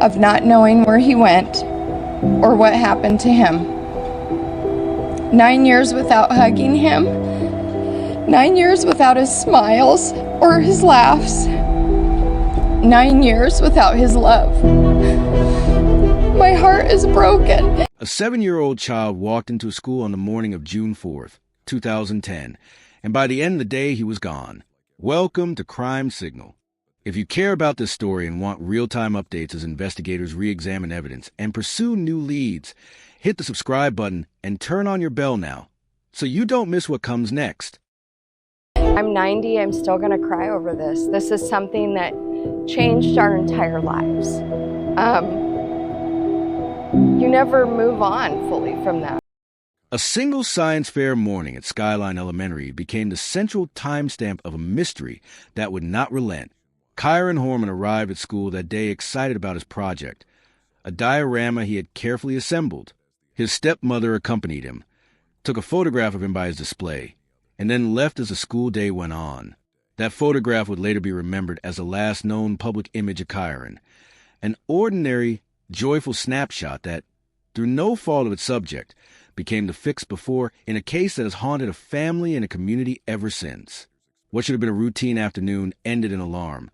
of not knowing where he went or what happened to him. 9 years without hugging him. 9 years without his smiles or his laughs. 9 years without his love. My heart is broken. A 7-year-old child walked into school on the morning of June 4th, 2010, and by the end of the day, he was gone. Welcome to Crime Signal. If you care about this story and want real-time updates as investigators re-examine evidence and pursue new leads, hit the subscribe button and turn on your bell now so you don't miss what comes next. I'm 90, I'm still gonna cry over this. This is something that changed our entire lives. You never move on fully from that. A single science fair morning at Skyline Elementary became the central timestamp of a mystery that would not relent. Kyron Horman arrived at school that day excited about his project, a diorama he had carefully assembled. His stepmother accompanied him, took a photograph of him by his display, and then left as the school day went on. That photograph would later be remembered as the last known public image of Kyron, an ordinary, joyful snapshot that, through no fault of its subject, became the fix before in a case that has haunted a family and a community ever since. What should have been a routine afternoon ended in alarm.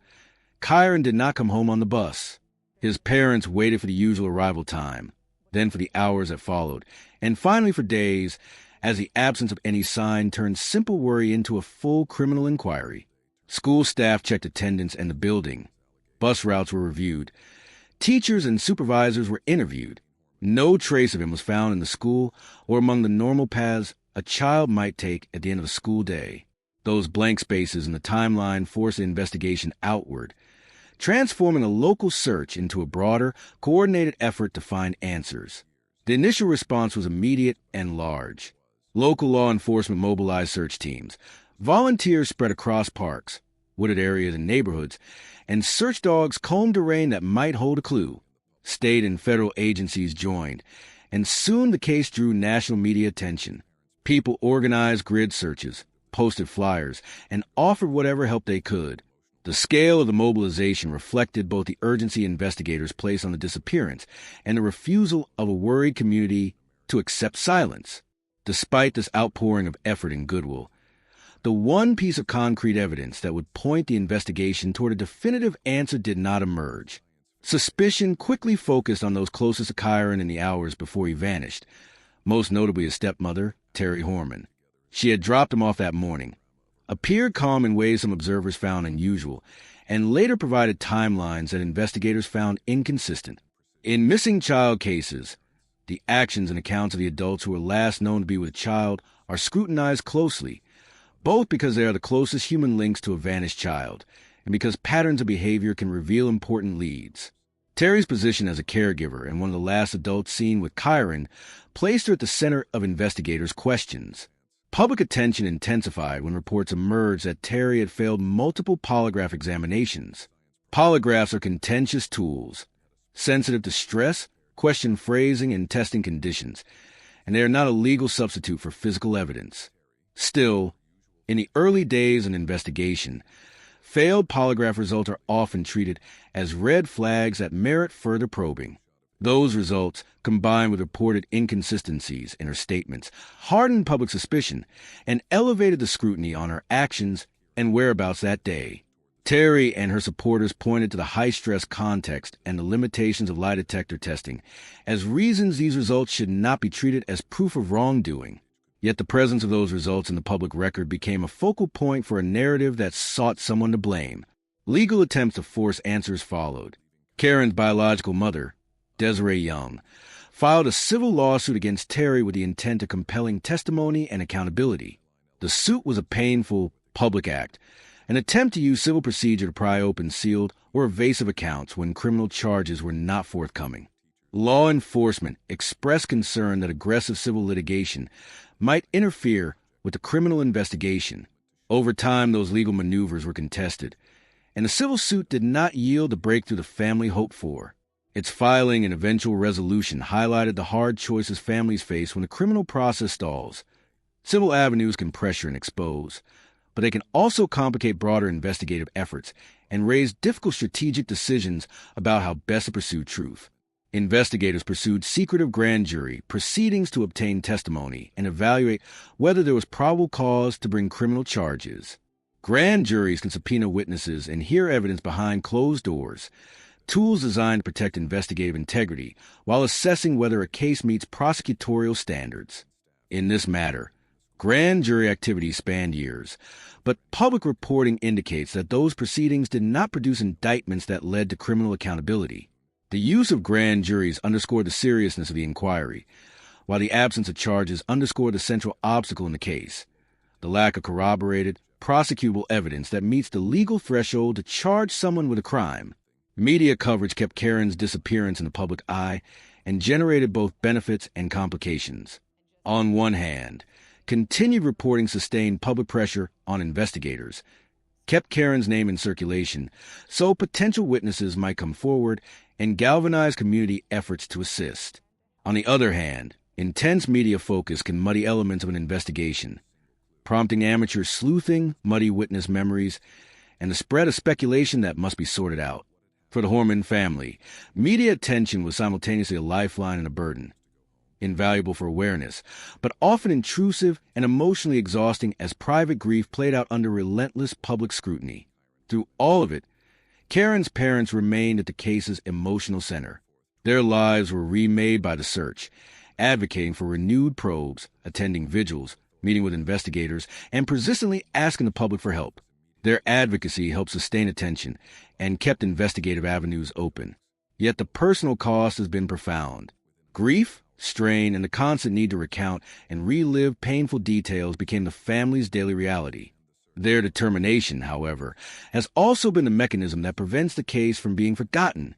Kyron did not come home on the bus. His parents waited for the usual arrival time, then for the hours that followed, and finally for days, as the absence of any sign turned simple worry into a full criminal inquiry. School staff checked attendance and the building. Bus routes were reviewed. Teachers and supervisors were interviewed. No trace of him was found in the school or among the normal paths a child might take at the end of a school day. Those blank spaces in the timeline forced the investigation outward, transforming a local search into a broader, coordinated effort to find answers. The initial response was immediate and large. Local law enforcement mobilized search teams. Volunteers spread across parks, wooded areas, and neighborhoods, and search dogs combed terrain that might hold a clue. State and federal agencies joined, and soon the case drew national media attention. People organized grid searches, posted flyers, and offered whatever help they could. The scale of the mobilization reflected both the urgency investigators placed on the disappearance and the refusal of a worried community to accept silence. Despite this outpouring of effort and goodwill, the one piece of concrete evidence that would point the investigation toward a definitive answer did not emerge. Suspicion quickly focused on those closest to Kyron in the hours before he vanished, most notably his stepmother, Desiree Horman. She had dropped him off that morning, appeared calm in ways some observers found unusual, and later provided timelines that investigators found inconsistent. In missing child cases, the actions and accounts of the adults who were last known to be with a child are scrutinized closely, both because they are the closest human links to a vanished child, and because patterns of behavior can reveal important leads. Terry's position as a caregiver and one of the last adults seen with Kyron placed her at the center of investigators' questions. Public attention intensified when reports emerged that Terry had failed multiple polygraph examinations. Polygraphs are contentious tools, sensitive to stress, question phrasing, and testing conditions, and they are not a legal substitute for physical evidence. Still, in the early days of an investigation, failed polygraph results are often treated as red flags that merit further probing. Those results, combined with reported inconsistencies in her statements, hardened public suspicion and elevated the scrutiny on her actions and whereabouts that day. Terry and her supporters pointed to the high-stress context and the limitations of lie detector testing as reasons these results should not be treated as proof of wrongdoing. Yet the presence of those results in the public record became a focal point for a narrative that sought someone to blame. Legal attempts to force answers followed. Karen's biological mother, Desiree Young, filed a civil lawsuit against Terry with the intent of compelling testimony and accountability. The suit was a painful, public act, an attempt to use civil procedure to pry open sealed or evasive accounts when criminal charges were not forthcoming. Law enforcement expressed concern that aggressive civil litigation might interfere with the criminal investigation. Over time, those legal maneuvers were contested, and the civil suit did not yield the breakthrough the family hoped for. Its filing and eventual resolution highlighted the hard choices families face when the criminal process stalls. Civil avenues can pressure and expose, but they can also complicate broader investigative efforts and raise difficult strategic decisions about how best to pursue truth. Investigators pursued secretive grand jury proceedings to obtain testimony and evaluate whether there was probable cause to bring criminal charges. Grand juries can subpoena witnesses and hear evidence behind closed doors, tools designed to protect investigative integrity while assessing whether a case meets prosecutorial standards. In this matter, grand jury activities spanned years, but public reporting indicates that those proceedings did not produce indictments that led to criminal accountability. The use of grand juries underscored the seriousness of the inquiry, while the absence of charges underscored the central obstacle in the case: the lack of corroborated, prosecutable evidence that meets the legal threshold to charge someone with a crime. Media coverage kept Kyron's disappearance in the public eye and generated both benefits and complications. On one hand, continued reporting sustained public pressure on investigators, kept Kyron's name in circulation so potential witnesses might come forward, and galvanized community efforts to assist. On the other hand, intense media focus can muddy elements of an investigation, prompting amateur sleuthing, muddy witness memories, and the spread of speculation that must be sorted out. For the Horman family, media attention was simultaneously a lifeline and a burden, invaluable for awareness, but often intrusive and emotionally exhausting as private grief played out under relentless public scrutiny. Through all of it, Kyron's parents remained at the case's emotional center. Their lives were remade by the search, advocating for renewed probes, attending vigils, meeting with investigators, and persistently asking the public for help. Their advocacy helped sustain attention and kept investigative avenues open. Yet the personal cost has been profound. Grief, strain, and the constant need to recount and relive painful details became the family's daily reality. Their determination, however, has also been the mechanism that prevents the case from being forgotten.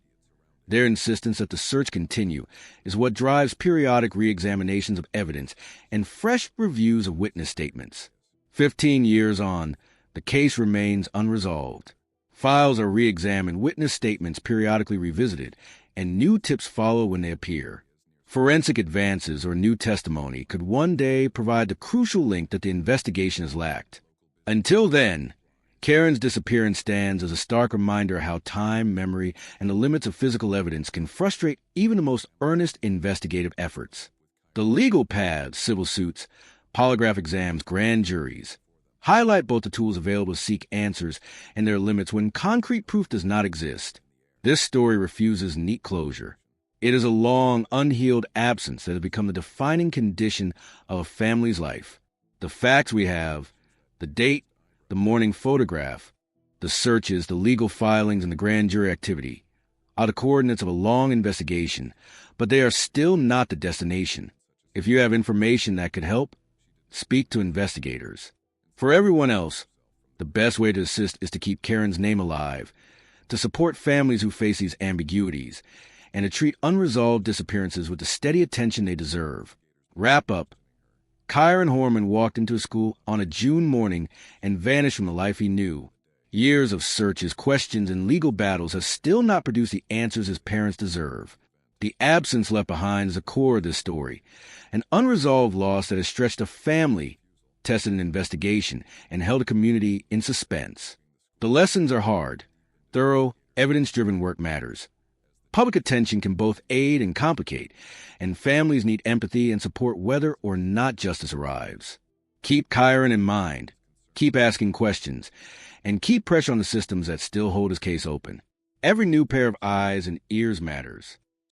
Their insistence that the search continue is what drives periodic re-examinations of evidence and fresh reviews of witness statements. 15 years on, the case remains unresolved. Files are re-examined, witness statements periodically revisited, and new tips follow when they appear. Forensic advances or new testimony could one day provide the crucial link that the investigation has lacked. Until then, Kyron's disappearance stands as a stark reminder of how time, memory, and the limits of physical evidence can frustrate even the most earnest investigative efforts. The legal paths, civil suits, polygraph exams, grand juries, highlight both the tools available to seek answers and their limits when concrete proof does not exist. This story refuses neat closure. It is a long, unhealed absence that has become the defining condition of a family's life. The facts we have, the date, the morning photograph, the searches, the legal filings, and the grand jury activity are the coordinates of a long investigation, but they are still not the destination. If you have information that could help, speak to investigators. For everyone else, the best way to assist is to keep Kyron's name alive, to support families who face these ambiguities, and to treat unresolved disappearances with the steady attention they deserve. Wrap up. Kyron Horman walked into school on a June morning and vanished from the life he knew. Years of searches, questions, and legal battles have still not produced the answers his parents deserve. The absence left behind is the core of this story, an unresolved loss that has stretched a family, tested an investigation, and held a community in suspense. The lessons are hard. Thorough, evidence-driven work matters. Public attention can both aid and complicate, and families need empathy and support whether or not justice arrives. Keep Kyron in mind, keep asking questions, and keep pressure on the systems that still hold his case open. Every new pair of eyes and ears matters.